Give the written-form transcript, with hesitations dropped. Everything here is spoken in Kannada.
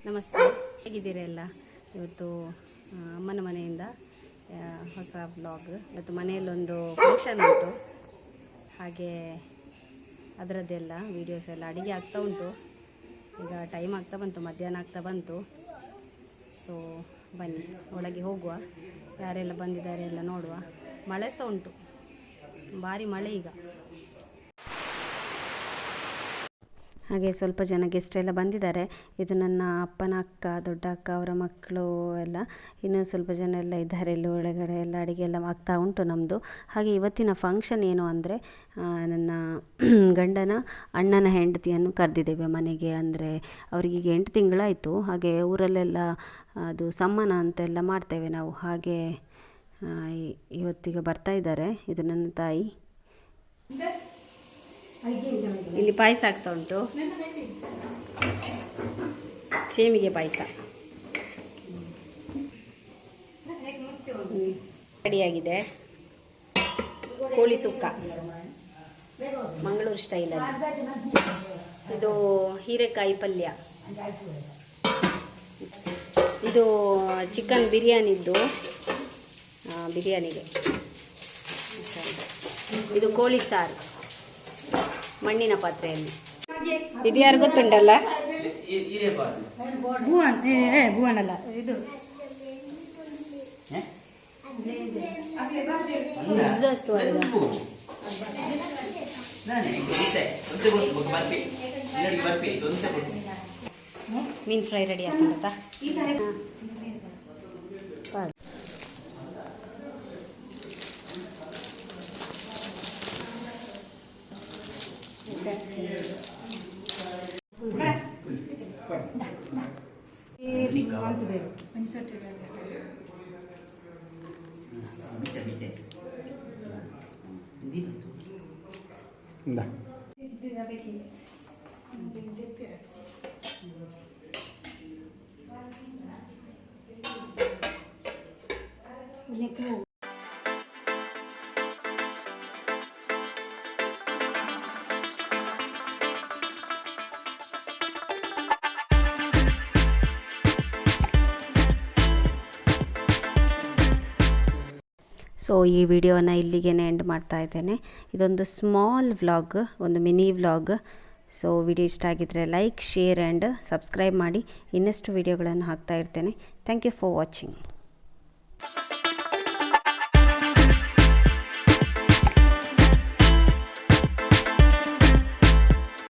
ನಮಸ್ತೆ, ಹೇಗಿದ್ದೀರಾ ಎಲ್ಲ? ಇವತ್ತು ಅಮ್ಮನ ಮನೆಯಿಂದ ಹೊಸ ವ್ಲಾಗ್. ಇವತ್ತು ಮನೆಯಲ್ಲೊಂದು ಫಂಕ್ಷನ್ ಉಂಟು, ಹಾಗೆ ಅದರದ್ದೆಲ್ಲ ವೀಡಿಯೋಸ್ ಎಲ್ಲ. ಅಡುಗೆ ಆಗ್ತಾ ಉಂಟು, ಈಗ ಟೈಮ್ ಆಗ್ತಾ ಬಂತು, ಮಧ್ಯಾಹ್ನ ಆಗ್ತಾ ಬಂತು. ಸೊ ಬನ್ನಿ ಒಳಗೆ ಹೋಗುವ, ಯಾರೆಲ್ಲ ಬಂದಿದ್ದಾರೆ ಎಲ್ಲ ನೋಡುವ. ಮಳೆ ಸಹ ಉಂಟು, ಭಾರಿ ಮಳೆ ಈಗ. ಹಾಗೆ ಸ್ವಲ್ಪ ಜನ ಗೆಸ್ಟ್ ಎಲ್ಲ ಬಂದಿದ್ದಾರೆ. ಇದು ನನ್ನ ಅಪ್ಪನ ಅಕ್ಕ, ದೊಡ್ಡ ಅಕ್ಕ, ಅವರ ಮಕ್ಕಳು ಎಲ್ಲ. ಇನ್ನೂ ಸ್ವಲ್ಪ ಜನ ಎಲ್ಲ ಇದ್ದಾರೆ ಇಲ್ಲಿ ಒಳಗಡೆ. ಎಲ್ಲ ಅಡುಗೆ ಎಲ್ಲ ಆಗ್ತಾ ಉಂಟು ನಮ್ಮದು. ಹಾಗೆ ಇವತ್ತಿನ ಫಂಕ್ಷನ್ ಏನು ಅಂದರೆ, ನನ್ನ ಗಂಡನ ಅಣ್ಣನ ಹೆಂಡತಿಯನ್ನು ಕರೆದಿದ್ದೇವೆ ಮನೆಗೆ. ಅಂದರೆ ಅವರಿಗೆ 8 ತಿಂಗಳಾಯಿತು. ಹಾಗೆ ಊರಲ್ಲೆಲ್ಲ ಅದು ಸಮ್ಮಾನ ಅಂತೆಲ್ಲ ಮಾಡ್ತೇವೆ ನಾವು. ಹಾಗೆ ಇವತ್ತಿಗೆ ಬರ್ತಾ ಇದ್ದಾರೆ. ಇದು ನನ್ನ ತಾಯಿ. ಇಲ್ಲಿ ಪಾಯಸ ಆಗ್ತಾ ಉಂಟು, ಸೇಮಿಗೆ ಪಾಯಸ ರೆಡಿಯಾಗಿದೆ. ಕೋಳಿ ಸುಕ್ಕ ಮಂಗಳೂರು ಸ್ಟೈಲಲ್ಲಿ. ಇದು ಹೀರೆಕಾಯಿ ಪಲ್ಯ. ಇದು ಚಿಕನ್ ಬಿರಿಯಾನಿದ್ದು, ಬಿರಿಯಾನಿಗೆ. ಇದು ಕೋಳಿ ಸಾರು ಮಣ್ಣಿನ ಪಾತ್ರೆಯಲ್ಲಿ. ಇದು ಯಾರು ಗೊತ್ತುಂಟಲ್ಲ? ಭುವನ್ ಅಲ್ಲ, ಇದು ಮೀನ್ ಫ್ರೈ ರೆಡಿ ಆಗ್ತದ. ಸೊ ಈ ವಿಡಿಯೋನ ಇಲ್ಲಿಗೆ ಎಂಡ್ ಮಾಡ್ತಾ ಇದ್ದೇನೆ. ಇದೊಂದು ಸ್ಮಾಲ್ ವ್ಲಾಗ್, ಒಂದು ಮಿನಿ ವ್ಲಾಗ್. ಸೊ ವಿಡಿಯೋ ಇಷ್ಟ ಆಗಿದ್ದರೆ ಲೈಕ್, ಶೇರ್ ಆ್ಯಂಡ್ ಸಬ್ಸ್ಕ್ರೈಬ್ ಮಾಡಿ. ಇನ್ನಷ್ಟು ವಿಡಿಯೋಗಳನ್ನು ಹಾಕ್ತಾ ಇರ್ತೇನೆ. Thank you for watching.